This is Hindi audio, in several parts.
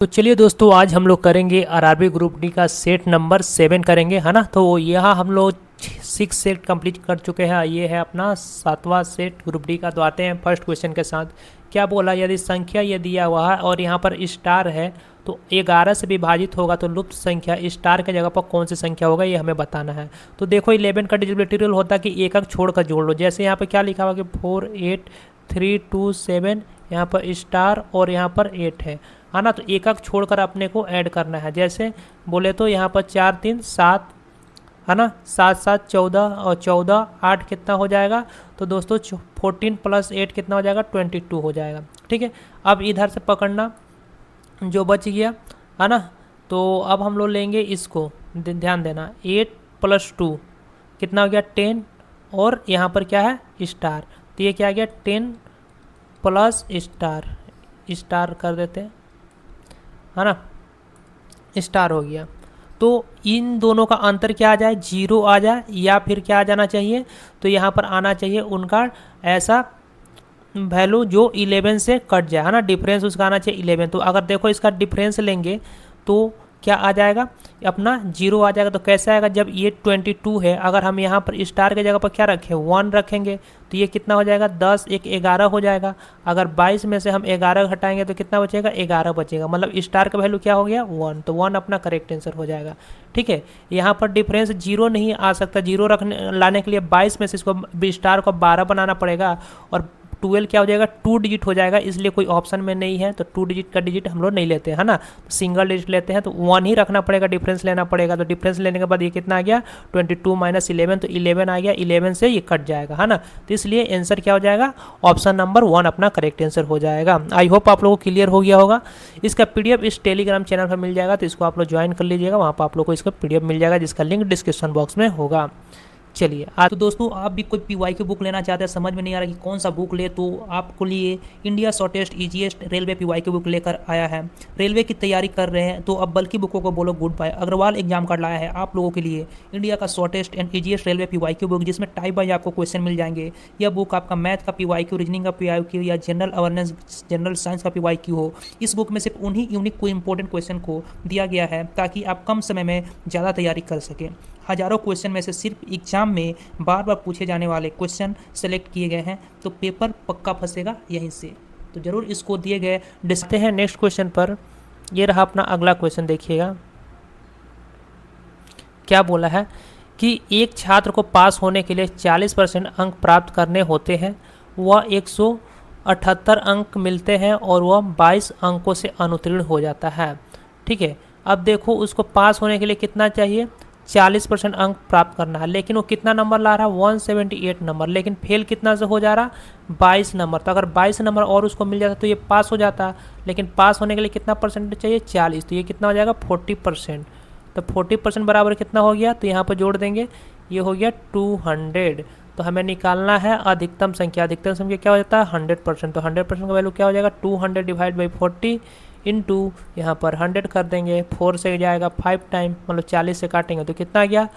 तो चलिए दोस्तों, आज हम लोग करेंगे आरआरबी ग्रुप डी का सेट नंबर 7 करेंगे, है ना। तो यहाँ हम लोग 6 सेट कंप्लीट कर चुके हैं। ये है अपना 7वां सेट ग्रुप डी का। तो आते हैं फर्स्ट क्वेश्चन के साथ। क्या बोला, यदि संख्या ये दिया हुआ है और यहाँ पर स्टार है तो 11 से विभाजित होगा तो लुप्त संख्या स्टार के जगह पर कौन सी संख्या होगा, ये हमें बताना है। तो देखो 11 का डिजिबिलिटी रूल होता है कि एक अंक छोड़कर जोड़ लो। जैसे यहाँ पर क्या लिखा हुआ कि 4 8 3 2 7, यहाँ पर स्टार और यहाँ पर 8 है ना। तो एक अंक छोड़कर अपने को ऐड करना है। जैसे बोले तो यहाँ पर 4 3 7, है ना, 7 7 14 और 14 8 कितना हो जाएगा। तो दोस्तों 14 + 8 कितना हो जाएगा, 22 हो जाएगा। ठीक है, अब इधर से पकड़ना जो बच गया, है ना। तो अब हम लोग लेंगे इसको, ध्यान देना, 8 + 2 कितना हो गया, 10, और यहाँ पर क्या है, स्टार। तो ये क्या आ गया, 10 प्लस स्टार कर देते हैं, है ना, स्टार हो गया। तो इन दोनों का अंतर क्या आ जाए, 0 आ जाए, या फिर क्या आ जाना चाहिए, तो यहाँ पर आना चाहिए उनका ऐसा वैल्यू जो 11 से कट जाए, है ना। डिफरेंस उसका आना चाहिए 11। तो अगर देखो इसका डिफरेंस लेंगे तो क्या आ जाएगा, अपना 0 आ जाएगा। तो कैसे आएगा, जब ये 22 है, अगर हम यहाँ पर स्टार के जगह पर क्या रखें, 1 रखेंगे, तो ये कितना हो जाएगा, 10 1 11 हो जाएगा। अगर 22 में से हम 11 घटाएंगे तो कितना बचेगा, 11 बचेगा। मतलब स्टार का वैल्यू क्या हो गया, 1। तो 1 अपना करेक्ट आंसर हो जाएगा। ठीक है, यहाँ पर डिफरेंस 0 नहीं आ सकता। 0 रखने लाने के लिए 22 में से इसको स्टार को 12 बनाना पड़ेगा, और 12 क्या हो जाएगा, 2 डिजिट हो जाएगा। इसलिए कोई ऑप्शन में नहीं है, तो 2 डिजिट का डिजिट हम लोग नहीं लेते, है ना। सिंगल डिजिट लेते हैं, तो 1 ही रखना पड़ेगा, डिफरेंस लेना पड़ेगा। तो डिफरेंस लेने के बाद ये कितना आ गया, 22 - 11, तो 11 आ गया। 11 से ये कट जाएगा, है ना। तो इसलिए आंसर क्या हो जाएगा, ऑप्शन नंबर 1 अपना करेक्ट आंसर हो जाएगा। आई होप आप लोगों को क्लियर हो गया होगा। इसका पीडीएफ इस टेलीग्राम चैनल पर मिल जाएगा, तो इसको आप लोग ज्वाइन कर लीजिएगा। वहाँ पर आप लोग को इसका पीडीएफ मिल जाएगा, जिसका लिंक डिस्क्रिप्शन बॉक्स में होगा। चलिए आज तो दोस्तों, आप भी कोई पीवाई की बुक लेना चाहते हैं, समझ में नहीं आ रहा कि कौन सा बुक ले, तो आपको लिए India shortest easiest railway PY की बुक लेकर आया है। रेलवे की तैयारी कर रहे हैं तो अब बल्कि बुकों को बोलो good bye. Agrawal exam card लाया है आप लोगों के लिए इंडिया का shortest and easiest railway PY की बुक, जिसमें टाइप वाइज आपको क्वेश्चन मिल जाएंगे। यह बुक आपका मैथ का पीवाई क्यू, रीजनिंग का पीवाई क्यू, या जनरल अवेयरनेस जनरल साइंस का पीवाई क्यू हो। इस बुक में सिर्फ उन्हीं यूनिक को इंपॉर्टेंट क्वेश्चन को दिया गया है ताकि आप कम समय में ज़्यादा तैयारी कर सकें। हजारों क्वेश्चन में से सिर्फ एग्जाम में बार बार पूछे जाने वाले क्वेश्चन सेलेक्ट किए गए हैं, तो पेपर पक्का फंसेगा यहीं से। तो जरूर इसको दिए गए डिस्कते हैं नेक्स्ट क्वेश्चन पर। ये रहा अपना अगला क्वेश्चन, देखिएगा क्या बोला है कि एक छात्र को पास होने के लिए 40% अंक प्राप्त करने होते हैं। वह 178 अंक मिलते हैं और वह 22 अंकों से अनुत्तीर्ण हो जाता है। ठीक है, अब देखो उसको पास होने के लिए कितना चाहिए, 40% अंक प्राप्त करना है, लेकिन वो कितना नंबर ला रहा है, 178 नंबर। लेकिन फेल कितना से हो जा रहा, 22 नंबर। तो अगर 22 नंबर और उसको मिल जाता तो ये पास हो जाता, लेकिन पास होने के लिए कितना परसेंट चाहिए, 40। तो ये कितना हो जाएगा, 40%। तो 40% बराबर कितना हो गया, तो यहाँ पर जोड़ देंगे, ये हो गया 200। तो हमें निकालना है अधिकतम संख्या। अधिकतम संख्या क्या हो जाता है, 100%। तो 100% का वैल्यू क्या हो जाएगा, 200 डिवाइड बाई 40 इंटू यहाँ पर 100 कर देंगे। 4 से जाएगा 5 टाइम, मतलब 40 से काटेंगे तो कितना गया,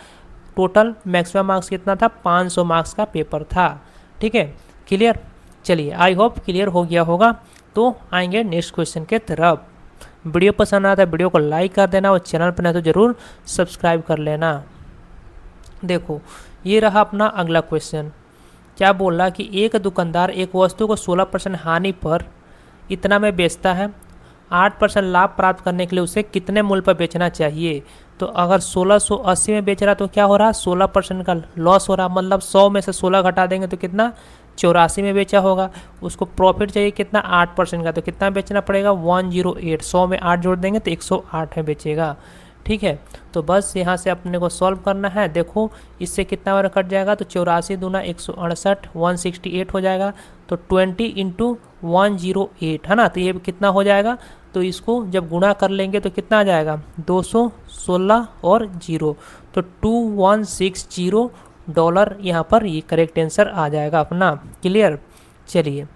टोटल मैक्सिमम मार्क्स कितना था, 500 मार्क्स का पेपर था। ठीक है, क्लियर। चलिए आई होप क्लियर हो गया होगा। तो आएंगे नेक्स्ट क्वेश्चन के तरफ। वीडियो पसंद आता है वीडियो को लाइक कर देना, और चैनल पर नहीं तो ज़रूर सब्सक्राइब कर लेना। देखो ये रहा अपना अगला क्वेश्चन। क्या बोल रहा कि एक दुकानदार एक वस्तु को 16% हानि पर इतना में बेचता है, 8% लाभ प्राप्त करने के लिए उसे कितने मूल्य पर बेचना चाहिए। तो अगर 1680 में बेच रहा तो क्या हो रहा, 16% का लॉस हो रहा। मतलब 100 में से 16 घटा देंगे तो कितना, 84 में बेचा होगा। उसको प्रॉफिट चाहिए कितना, 8% का। तो कितना बेचना पड़ेगा, 108। 100 में 8 जोड़ देंगे तो 108 में बेचेगा। ठीक है, तो बस यहाँ से अपने को सॉल्व करना है। देखो इससे कितना बार कट जाएगा, तो 84 दूना 168, 168 हो जाएगा। तो 20 × 108, है ना। तो ये कितना हो जाएगा, तो इसको जब गुणा कर लेंगे तो कितना आ जाएगा, 216 और 0, तो $2160 यहाँ पर ये करेक्ट आंसर आ जाएगा अपना। क्लियर। चलिए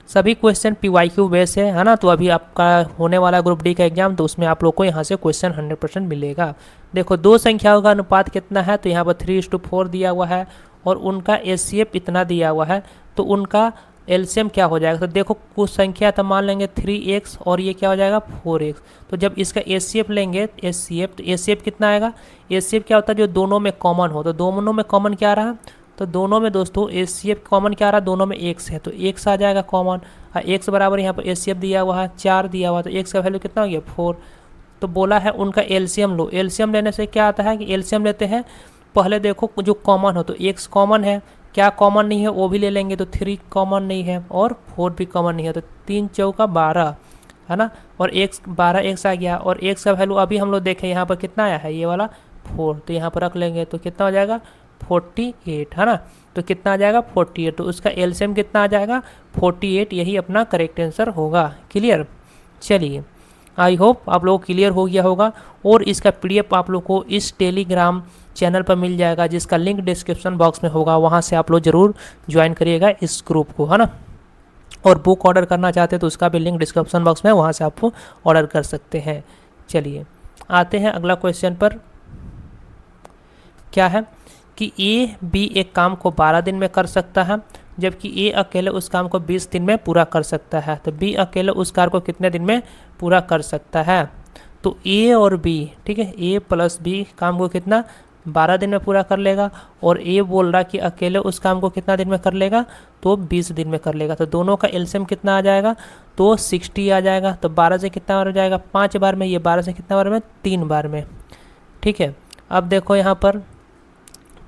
सभी क्वेश्चन पीवाईक्यू बेस है ना। तो अभी आपका होने वाला ग्रुप डी का एग्जाम, तो उसमें आप लोग को यहाँ से क्वेश्चन 100% मिलेगा। देखो दो संख्याओं का अनुपात कितना है, तो यहाँ पर 3:4 दिया हुआ है, और उनका एचसीएफ इतना दिया हुआ है। तो उनका एलसीएम क्या हो जाएगा, तो देखो कुछ संख्या तो मान लेंगे 3x और ये क्या हो जाएगा 4x। तो जब इसका एचसीएफ लेंगे एचसीएफ, तो एचसीएफ कितना आएगा, एचसीएफ क्या होता है जो दोनों में कॉमन हो, तो दोनों में कॉमन क्या रहा, तो दोनों में दोस्तों एचसीएफ कॉमन क्या रहा, दोनों में x है तो x आ जाएगा कॉमन। x बराबर यहाँ पर एचसीएफ दिया हुआ है 4 दिया हुआ, तो x का वैल्यू कितना हो गया 4। तो बोला है उनका एलसीएम लो, एलसीएम लेने से क्या आता है कि एलसीएम लेते हैं पहले देखो जो कॉमन हो, तो x कॉमन है, क्या कॉमन नहीं है वो भी ले लेंगे, तो 3 कॉमन नहीं है और 4 भी कॉमन नहीं है, तो 3 चौका 12 है ना, और x 12x आ गया, और x का वैल्यू अभी हम लोग देखें यहाँ पर कितना आया है ये वाला 4, तो यहाँ पर रख लेंगे तो कितना हो जाएगा 48 है ना, तो कितना आ जाएगा 48, तो उसका एलसीएम कितना आ जाएगा 48, यही अपना करेक्ट आंसर होगा। क्लियर, चलिए आई होप आप लोगों को क्लियर हो गया होगा, और इसका पीडीएफ आप लोग को इस टेलीग्राम चैनल पर मिल जाएगा जिसका लिंक डिस्क्रिप्शन बॉक्स में होगा, वहाँ से आप लोग ज़रूर ज्वाइन करिएगा इस ग्रुप को है ना, और बुक ऑर्डर करना चाहते हैं तो उसका भी लिंक डिस्क्रिप्शन बॉक्स में, वहाँ से आप ऑर्डर कर सकते हैं। चलिए आते हैं अगला क्वेश्चन पर, क्या है कि ए बी एक काम को 12 दिन में कर सकता है, जबकि ए अकेले उस काम को 20 दिन में पूरा कर सकता है, तो बी अकेले उस कार्य को कितने दिन में पूरा कर सकता है। तो ए और बी, ठीक है, ए प्लस बी काम को कितना 12 दिन में पूरा कर लेगा, और ए बोल रहा कि अकेले उस काम को कितना दिन में कर लेगा, तो 20 दिन में कर लेगा, तो दोनों का एलसीएम कितना आ जाएगा, तो 60 आ जाएगा। तो 12 से कितना बार हो जाएगा 5 बार में, ये 12 से कितना बार में 3 बार में, ठीक है। अब देखो यहाँ पर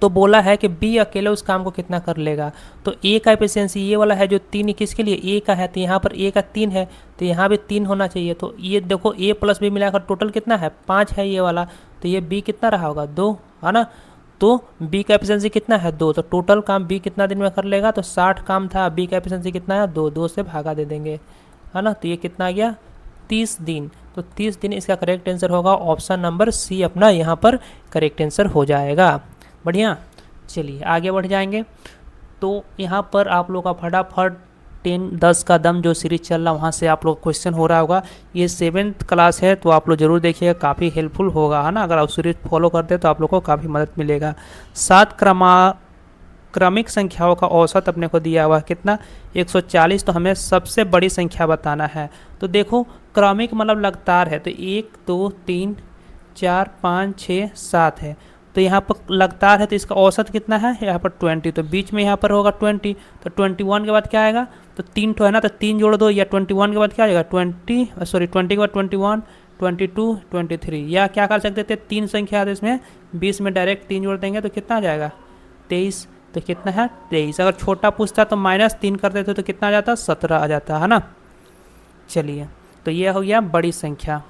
तो बोला है कि बी अकेले उस काम को कितना कर लेगा, तो ए का एफिशिएंसी ये वाला है जो 3 किसके लिए ए का है, तो यहाँ पर ए का 3 है, तो यहाँ भी 3 होना चाहिए, तो ये देखो ए प्लस बी मिलाकर टोटल कितना है 5 है ये वाला, तो ये बी कितना रहा होगा 2 है ना, तो बी का एफिशिएंसी कितना है 2, तो टोटल काम बी कितना दिन में कर लेगा, तो 60 काम था, बी का एफिशिएंसी कितना है 2, 2 से भागा दे देंगे है ना, तो ये कितना आ गया 30 दिन, तो 30 दिन इसका करेक्ट आंसर होगा ऑप्शन नंबर सी अपना यहाँ पर करेक्ट आंसर हो जाएगा। बढ़िया, चलिए आगे बढ़ जाएंगे। तो यहाँ पर आप लोग का फटाफट 10 का दम जो सीरीज चल रहा है वहाँ से आप लोग क्वेश्चन हो रहा होगा, ये 7th क्लास है तो आप लोग जरूर देखिएगा, काफ़ी हेल्पफुल होगा है ना, अगर आप सीरीज फॉलो करते हैं तो आप लोग को काफ़ी मदद मिलेगा। 7 क्रमिक संख्याओं का औसत अपने को दिया हुआ कितना 140, तो हमें सबसे बड़ी संख्या बताना है। तो देखो क्रमिक मतलब लगातार है, तो 1 2 3 4 5 6 7 है, तो यहाँ पर लगातार है, तो इसका औसत कितना है यहाँ पर 20, तो बीच में यहाँ पर होगा 20, तो 21 के बाद क्या आएगा, तो 3 तो है ना, तो 3 जोड़ दो, या 21 के बाद क्या आएगा 20 के बाद 21 22 23, या क्या कर सकते थे 3 संख्या है इसमें 20 में डायरेक्ट 3 जोड़ देंगे तो कितना आ जाएगा 23, तो कितना है 23। अगर छोटा पूछता तो -3 कर देते तो कितना आ जाता 17 आ जाता है ना। चलिए तो ये हो गया बड़ी संख्या,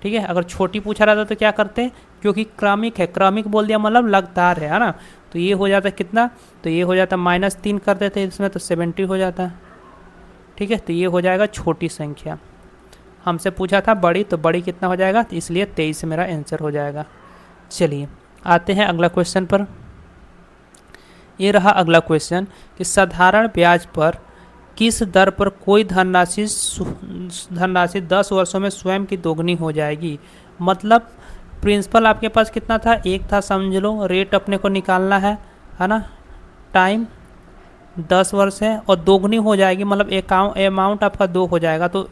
ठीक है। अगर छोटी पूछा रहता तो क्या करते, क्योंकि क्रमिक है, क्रमिक बोल दिया मतलब लगातार है ना, तो ये हो जाता कितना, तो ये हो जाता -3 कर देते इसमें तो 70 हो जाता, ठीक है। तो ये हो जाएगा छोटी संख्या, हमसे पूछा था बड़ी, तो बड़ी कितना हो जाएगा, तो इसलिए 23 मेरा आंसर हो जाएगा। चलिए आते हैं अगला क्वेश्चन पर। ये रहा अगला क्वेश्चन कि साधारण ब्याज पर किस दर पर कोई धनराशि 10 वर्षों में स्वयं की दोगुनी हो जाएगी। मतलब प्रिंसिपल आपके पास कितना था 1 था समझ लो, रेट अपने को निकालना है ना, टाइम 10 वर्ष है और दोगुनी हो जाएगी, मतलब अमाउंट आपका 2 हो जाएगा, तो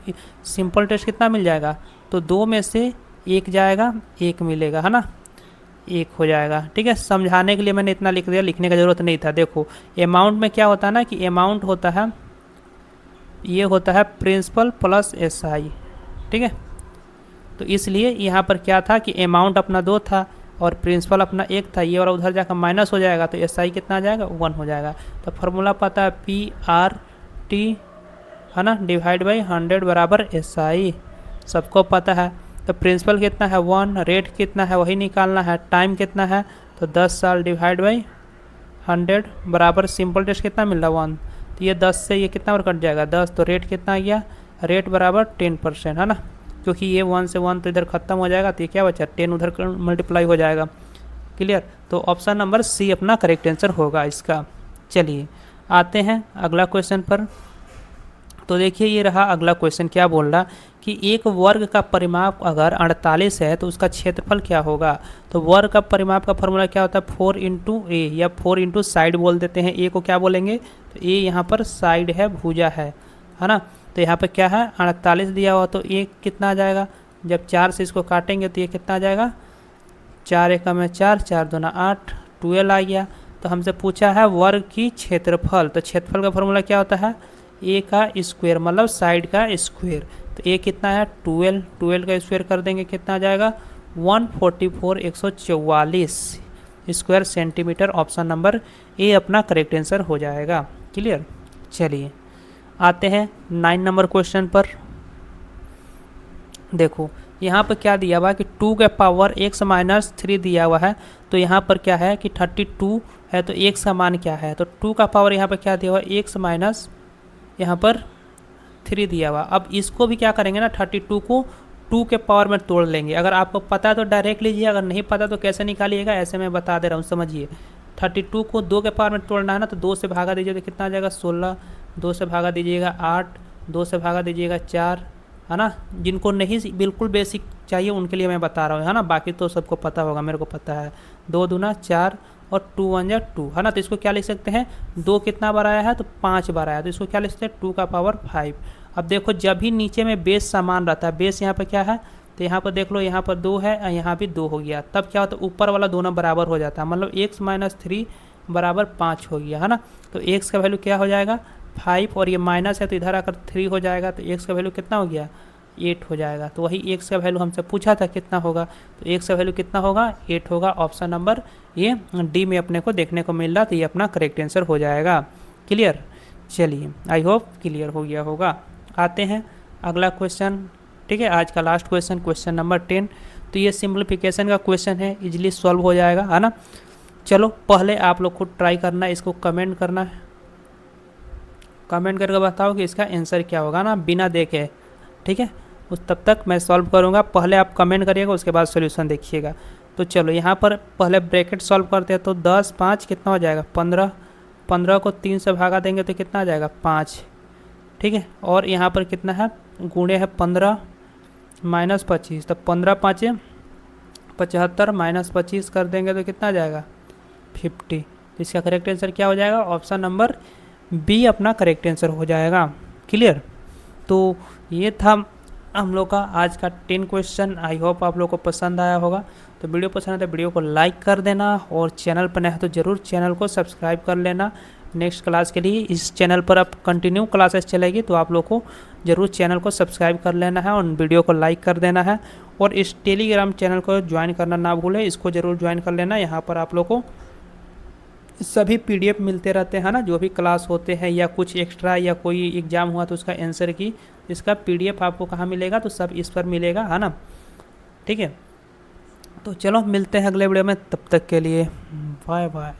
सिंपल टेस्ट कितना मिल जाएगा, तो 2 में से 1 जाएगा 1 मिलेगा है ना, 1 हो जाएगा, ठीक है। समझाने के लिए मैंने इतना लिख दिया, लिखने का ज़रूरत नहीं था। देखो अमाउंट में क्या होता है ना कि अमाउंट होता है, ये होता है प्रिंसिपल प्लस SI, ठीक है। तो इसलिए यहाँ पर क्या था कि अमाउंट अपना 2 था और प्रिंसिपल अपना 1 था, ये वाला उधर जाकर माइनस हो जाएगा, तो SI कितना आ जाएगा 1 हो जाएगा। तो फार्मूला पता है PRT है ना, डिवाइड बाई 100 बराबर SI, सबको पता है। तो प्रिंसिपल कितना है 1, रेट कितना है वही निकालना है, टाइम कितना है तो 10 साल डिवाइड बाई 100 बराबर सिंपल टेस्ट कितना मिल रहा 1, तो ये 10 से ये कितना बार कट जाएगा 10, तो रेट कितना आ गया, रेट बराबर 10% है ना, क्योंकि ये 1 से 1 तो इधर खत्म हो जाएगा, तो ये क्या बचा 10 उधर मल्टीप्लाई हो जाएगा। क्लियर, तो ऑप्शन नंबर सी अपना करेक्ट आंसर होगा इसका। चलिए आते हैं अगला क्वेश्चन पर। तो देखिए ये रहा अगला क्वेश्चन, क्या बोल रहा कि एक वर्ग का परिमाप अगर 48 है तो उसका क्षेत्रफल क्या होगा। तो वर्ग का परिमाप का फॉर्मूला क्या होता है, 4 इंटू ए या 4 इंटू साइड बोल देते हैं। ए को क्या बोलेंगे, तो ए यहाँ पर साइड है, भुजा है ना। तो यहाँ पर क्या है 48 दिया हुआ, तो ए कितना आ जाएगा, जब 4 से इसको काटेंगे तो ये कितना आ जाएगा, 4 एकम में 4, 4 दूना 8, 12 आ गया। तो हमसे पूछा है वर्ग की क्षेत्रफल, तो क्षेत्रफल का फॉर्मूला क्या होता है, ए का स्क्वायर मतलब साइड का स्क्वायर। तो ए कितना है 12, 12 का स्क्वायर कर देंगे कितना आ जाएगा 144 144 square centimetre. Option number A अपना करेक्ट आंसर हो जाएगा। क्लियर। चलिए आते हैं 9 नंबर क्वेश्चन पर। देखो यहाँ पर क्या दिया हुआ है कि 2 के पावर x माइनस 3 दिया हुआ है। तो यहाँ पर क्या है कि 32 है, तो x का मान क्या है, तो 2 का पावर यहाँ पर क्या दिया हुआ है x माइनस यहाँ पर 3 दिया हुआ। अब इसको भी क्या करेंगे ना, 32 को 2 के पावर में तोड़ लेंगे। अगर आपको पता है तो डायरेक्ट लीजिए, अगर नहीं पता तो कैसे निकालिएगा, ऐसे मैं बता दे रहा हूँ समझिए। 32 को 2 के पावर में तोड़ना है ना, तो 2 से भागा दीजिए तो कितना आ जाएगा 16, 2 से भागा दीजिएगा 8, 2 से भागा दीजिएगा 4, है ना। जिनको नहीं बिल्कुल बेसिक चाहिए उनके लिए मैं बता रहा हूँ, है ना, बाकी तो सबको पता होगा, मेरे को पता है। 2 दूना 4 और 2 1 जा 2, है ना। तो इसको क्या लिख सकते हैं, 2 कितना बार आया है तो 5 बार आया, तो इसको क्या लिख सकते हैं 2 का पावर 5। अब देखो जब भी नीचे में बेस समान रहता है, बेस यहाँ पर क्या है, तो यहाँ पर देख लो यहाँ पर 2 है और यहाँ भी 2 हो गया, तब क्या होता है ऊपर वाला दोनों बराबर हो जाता है, मतलब x माइनस 3 बराबर 5 हो गया, है ना। तो x का वैल्यू क्या हो जाएगा 5, और ये माइनस है तो इधर आकर 3 हो जाएगा, तो x का वैल्यू कितना हो गया 8 हो जाएगा। तो वही x का वैल्यू हमसे पूछा था कितना होगा, तो x का वैल्यू कितना होगा 8 होगा। ऑप्शन नंबर ये डी में अपने को देखने को मिल रहा, तो ये अपना करेक्ट आंसर हो जाएगा। क्लियर। चलिए आई होप क्लियर हो गया होगा। आते हैं अगला क्वेश्चन, ठीक है, आज का लास्ट क्वेश्चन, क्वेश्चन नंबर 10। तो ये सिंप्लीफिकेशन का क्वेश्चन है, इजीली सॉल्व हो जाएगा, है ना। चलो पहले आप लोग खुद ट्राई करना है, इसको कमेंट करना है, कमेंट करके बताओ कि इसका आंसर क्या होगा ना, बिना देखे, ठीक है। उस तब तक मैं सॉल्व करूँगा, पहले आप कमेंट करिएगा उसके बाद सॉल्यूशन देखिएगा। तो चलो यहाँ पर पहले ब्रैकेट सॉल्व करते हैं, तो 10 5 कितना हो जाएगा 15, 15 को 3 से भागा देंगे तो कितना आ जाएगा 5, ठीक है। और यहाँ पर कितना है गुणे है 15 माइनस 25, तो 15 5 75 माइनस 25 कर देंगे तो कितना आ जाएगा 50। तो इसका करेक्ट आंसर क्या हो जाएगा, ऑप्शन नंबर बी अपना करेक्ट आंसर हो जाएगा। क्लियर। तो ये था हम लोग का आज का 10 क्वेश्चन। आई होप आप लोग को पसंद आया होगा। तो वीडियो पसंद है तो वीडियो को लाइक कर देना, और चैनल पर नया है तो ज़रूर चैनल को सब्सक्राइब कर लेना। नेक्स्ट क्लास के लिए इस चैनल पर अब कंटिन्यू क्लासेस चलेगी, तो आप लोग को ज़रूर चैनल को सब्सक्राइब कर लेना है और वीडियो को लाइक कर देना है। और इस टेलीग्राम चैनल को ज्वाइन करना ना भूलें, इसको ज़रूर ज्वाइन कर लेना। यहाँ पर आप लोग को सभी PDF मिलते रहते हैं ना, जो भी क्लास होते हैं या कुछ एक्स्ट्रा या कोई एग्ज़ाम हुआ तो उसका आंसर की इसका PDF आपको कहाँ मिलेगा, तो सब इस पर मिलेगा, है ना। ठीक है, तो चलो मिलते हैं अगले वीडियो में, तब तक के लिए बाय बाय।